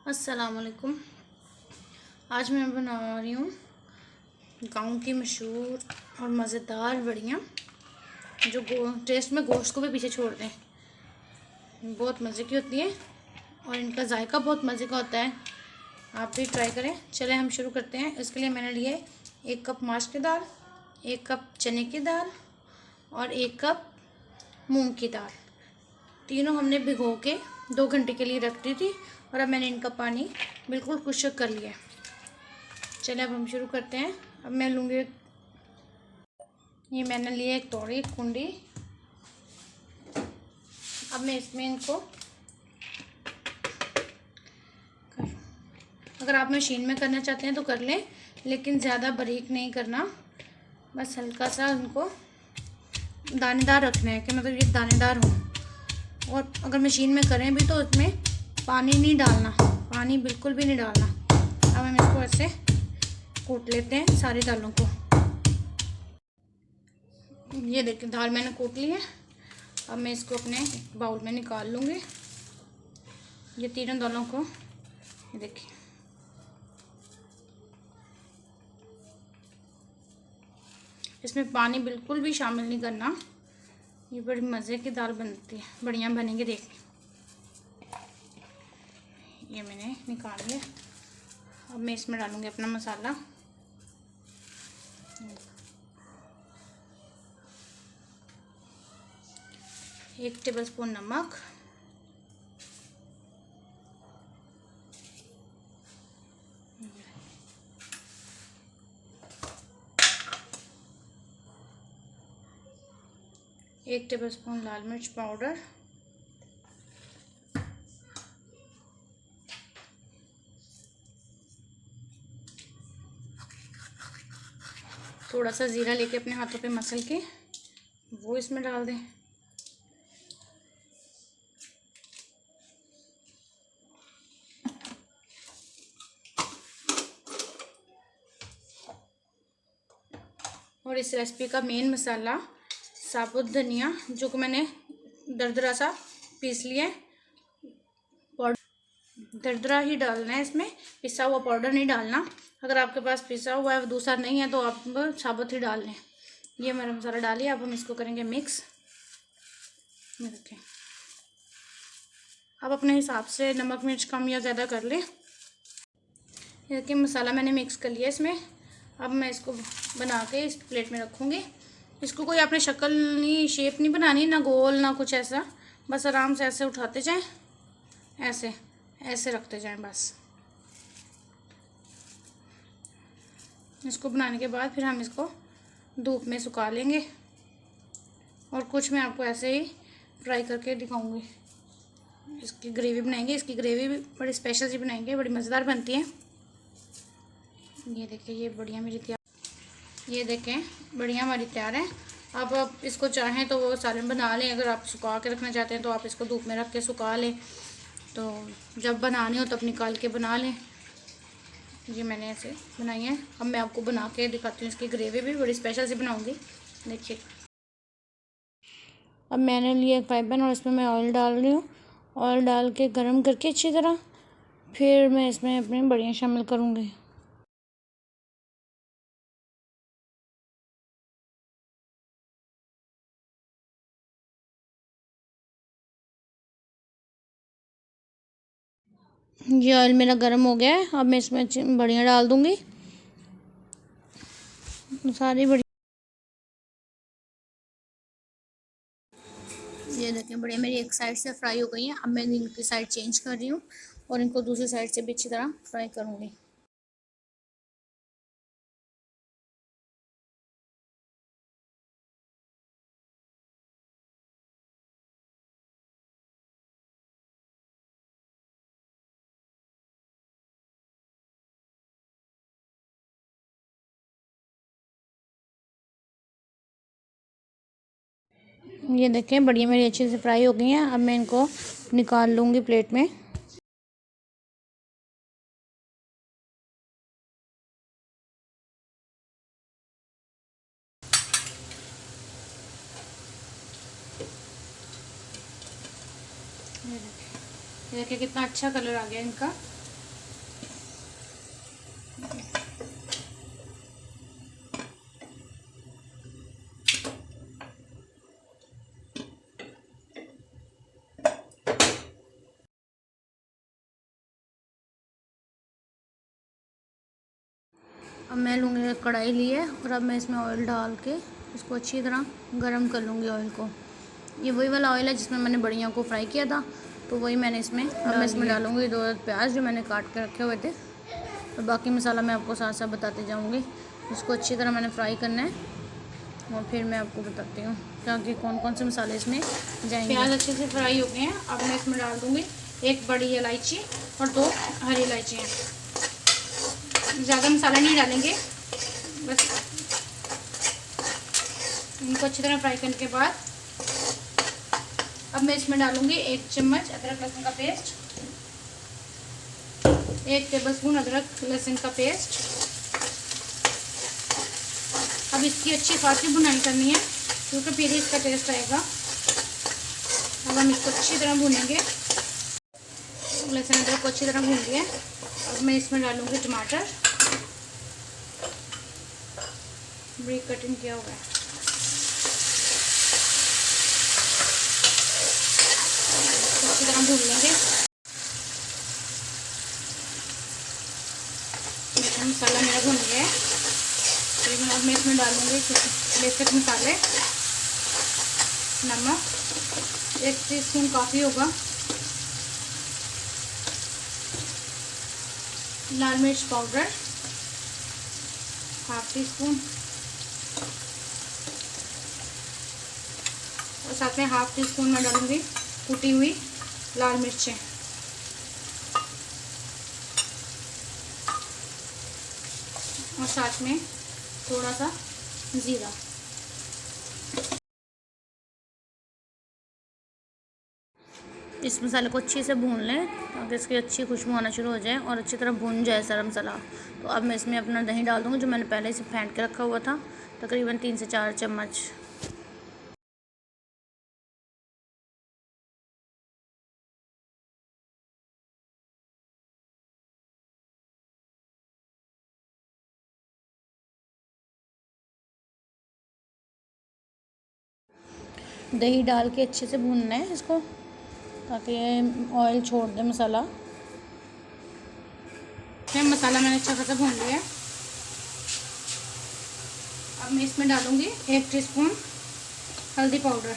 अस्सलामुअलैकुम। आज मैं बना रही हूँ गाँव की मशहूर और मज़ेदार बड़ियाँ जो टेस्ट में गोश्त को भी पीछे छोड़ दें। बहुत मज़े की होती हैं और इनका जायका बहुत मज़े का होता है। आप भी ट्राई करें। चलें हम शुरू करते हैं। इसके लिए मैंने लिए 1 कप माश की दाल, 1 कप चने की दाल और 1 कप मूंग की दाल। तीनों हमने भिगो के 2 घंटे के लिए रख दी थी और अब मैंने इनका पानी बिल्कुल खुश्क कर लिया है। चलिए अब हम शुरू करते हैं। अब मैं लूँगी, ये मैंने लिए एक तोड़ी, एक कुंडी। अब मैं इसमें इनको, अगर आप मशीन में करना चाहते हैं तो कर लें, लेकिन ज़्यादा बारीक नहीं करना, बस हल्का सा इनको दानेदार रखना है कि मतलब ये दानेदार हो। और अगर मशीन में करें भी तो इसमें पानी नहीं डालना, पानी बिल्कुल भी नहीं डालना। अब हम इसको ऐसे कूट लेते हैं सारी दालों को। ये देखिए दाल मैंने कूट ली है। अब मैं इसको अपने बाउल में निकाल लूँगी। ये तीनों दालों को, ये देखिए, इसमें पानी बिल्कुल भी शामिल नहीं करना। ये बड़ी मज़े की दाल बनती है, बढ़िया बनेंगे। देखिए ये मैंने निकाल लिया। अब मैं इसमें डालूँगी अपना मसाला। 1 टेबलस्पून नमक, एक टेबलस्पून लाल मिर्च पाउडर, थोड़ा सा ज़ीरा लेके अपने हाथों पे मसल के वो इसमें डाल दें। और इस रेसिपी का मेन मसाला साबुत धनिया, जो कि मैंने दरदरा सा पीस लिया है। दरदरा ही डालना है इसमें, पिसा हुआ पाउडर नहीं डालना। अगर आपके पास पिसा हुआ है दूसरा नहीं है तो आप साबुत ही डाल लें। ये मेरा मसाला डालिए। अब हम इसको करेंगे मिक्स। देखें, अब अपने हिसाब से नमक मिर्च कम या ज़्यादा कर लें। ये देखिए मसाला मैंने मिक्स कर लिया इसमें। अब मैं इसको बना के इस प्लेट में रखूँगी। इसको कोई आपने शक्ल नहीं, शेप नहीं बनानी, ना गोल ना कुछ ऐसा, बस आराम से ऐसे उठाते जाएं, ऐसे ऐसे रखते जाएं बस। इसको बनाने के बाद फिर हम इसको धूप में सुखा लेंगे और कुछ मैं आपको ऐसे ही फ्राई करके दिखाऊंगी। इसकी ग्रेवी बनाएंगे, इसकी ग्रेवी भी बड़ी स्पेशल सी बनाएंगे, बड़ी मज़ेदार बनती है। ये देखिए ये बढ़िया मेरी तैयार, ये देखें बढ़िया हमारी तैयार है। अब आप इसको चाहें तो वो सालन बना लें। अगर आप सुखा के रखना चाहते हैं तो आप इसको धूप में रख के सुखा लें, तो जब बनानी हो तब निकाल के बना लें। ये मैंने ऐसे बनाई है। अब मैं आपको बना के दिखाती हूँ। इसकी ग्रेवी भी बड़ी स्पेशल सी बनाऊँगी, देखिए। अब मैंने लिया एक फ्राई पैन और इसमें मैं ऑयल डाल रही हूँ। ऑयल डाल के गरम करके अच्छी तरह फिर मैं इसमें अपनी बड़ियाँ शामिल करूँगी। ये ऑयल मेरा गर्म हो गया है। अब मैं इसमें बड़ियाँ डाल दूँगी, सारी बड़ी। ये देखिए बढ़िया मेरी एक साइड से फ्राई हो गई है। अब मैं इनकी साइड चेंज कर रही हूँ और इनको दूसरी साइड से भी अच्छी तरह फ्राई करूँगी। ये देखें बढ़िया मेरी अच्छे से फ्राई हो गई हैं। अब मैं इनको निकाल लूँगी प्लेट में। ये देखिए कितना अच्छा कलर आ गया इनका। अब मैं लूँगी कढ़ाई लिए और अब मैं इसमें ऑयल डाल के इसको अच्छी तरह गरम कर लूँगी ऑयल को। ये वही वाला ऑयल है जिसमें मैंने बड़ियों को फ्राई किया था, तो वही मैंने इसमें अब मैं इसमें डालूँगी 2 प्याज जो मैंने काट के रखे हुए थे, और बाकी मसाला मैं आपको साथ साथ बताते जाऊँगी। इसको अच्छी तरह मैंने फ्राई करना है और फिर मैं आपको बताती हूँ क्योंकि कौन कौन से मसाले इसमें जाएंगे। प्याज अच्छे से फ्राई हो गए हैं। अब मैं इसमें डाल दूँगी 1 बड़ी इलायची और 2 हरी इलायचियाँ। ज़्यादा मसाला नहीं डालेंगे, बस इनको अच्छी तरह फ्राई करने के बाद अब मैं इसमें डालूँगी 1 चम्मच अदरक लहसुन का पेस्ट, 1 टेबलस्पून अदरक लहसुन का पेस्ट। अब इसकी अच्छी खासी भुनाई करनी है क्योंकि फिर ही इसका टेस्ट आएगा। अब हम इसको अच्छी तरह भूनेंगे, लहसुन अदरक को अच्छी तरह भून लिया। अब मैं इसमें डालूँगी टमाटर, ब्रिक कटिंग किया हुआ है। अच्छी तरह भून लेंगे। मसाला मेरा भून गया है। अब मैं इसमें डालूँगी बेसिक मसाले, नमक 1 टीस्पून काफ़ी होगा, लाल मिर्च पाउडर 1/2 टीस्पून और साथ में 1/2 टीस्पून मैं डालूँगी कुटी हुई लाल मिर्चें। और साथ में थोड़ा सा ज़ीरा। इस मसाले को अच्छे से भून लें ताकि इसकी अच्छी खुशबू आना शुरू हो जाए और अच्छी तरह भून जाए सारा मसाला। तो अब मैं इसमें अपना दही डाल दूँगी जो मैंने पहले से फेंट के रखा हुआ था, तकरीबन 3 से 4 चम्मच। दही डाल के अच्छे से भूनना है इसको ताकि ऑयल छोड़ दे मसाला। मसाला मैंने अच्छा खासा भून लिया। अब मैं इसमें डालूंगी 1 टीस्पून हल्दी पाउडर,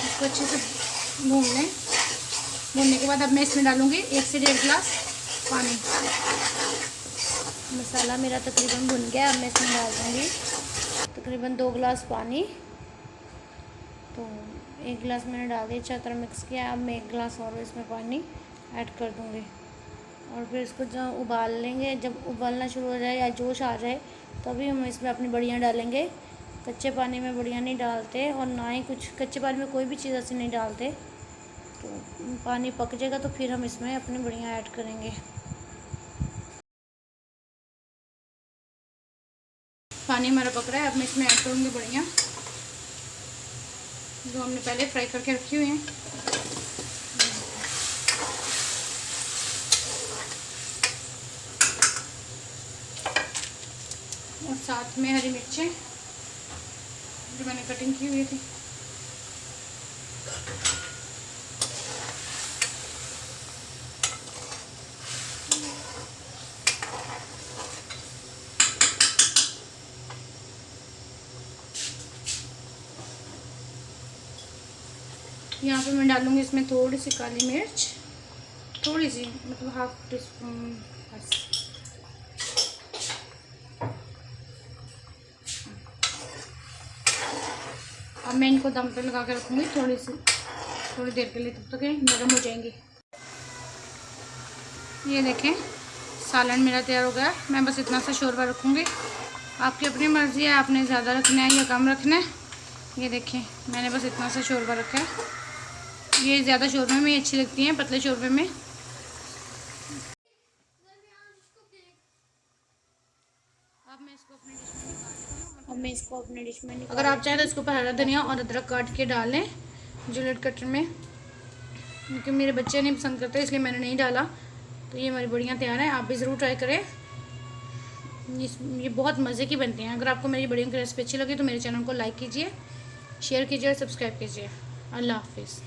इसको अच्छे से भून लें। भूनने के बाद अब मैं इसमें डालूंगी 1 से 1.5 गिलास पानी। मसाला मेरा तकरीबन भुन गया। अब मैं इसमें डाल दूँगी तकरीबन 2 गिलास पानी। तो 1 गिलास मैंने डाल दिया, अच्छा तरह मिक्स किया। अब मैं 1 गिलास और इसमें पानी ऐड कर दूँगी और फिर इसको जब उबाल लेंगे, जब उबालना शुरू हो जाए या जोश आ जाए तभी हम इसमें अपनी बड़ियाँ डालेंगे। कच्चे पानी में बड़ियाँ नहीं डालते और ना ही कुछ कच्चे पानी में कोई भी चीज़ ऐसे नहीं डालते। तो पानी पक जाएगा तो फिर हम इसमें अपनी बड़ियाँ ऐड करेंगे। पानी हमारा पक रहा है। अब मैं इसमें ऐड करूँगी बड़ियाँ जो हमने पहले फ्राई करके रखी हुई हैं। और साथ में हरी मिर्चें जो मैंने कटिंग की हुई थी। यहाँ पे मैं डालूँगी इसमें थोड़ी सी काली मिर्च, थोड़ी सी मतलब 1/2 टीस्पून बस। अब मैं इनको दम पे लगा के रखूँगी थोड़ी देर के लिए, तब तक नरम हो जाएंगी। ये देखें सालन मेरा तैयार हो गया। मैं बस इतना सा शोरबा रखूँगी, आपकी अपनी मर्ज़ी है, आपने ज़्यादा रखना है या कम रखना है। ये देखें मैंने बस इतना सा शोरबा रखा है। ये ज़्यादा शोरबे में अच्छी लगती हैं, पतले शोरबे में। अब मैं इसको अपने डिश में निकाल। अगर आप चाहें तो इसके ऊपर हरा धनिया और अदरक काट के डाल लें जिलेट कटर में, क्योंकि मेरे बच्चे नहीं पसंद करते इसलिए मैंने नहीं डाला। तो ये हमारी बड़ियाँ तैयार हैं, आप भी ज़रूर ट्राई करें। ये बहुत मज़े की बनती हैं। अगर आपको मेरी बड़ियों की रेसिपी अच्छी लगी तो मेरे चैनल को लाइक कीजिए, शेयर कीजिए और सब्सक्राइब कीजिए। अल्लाह हाफिज़।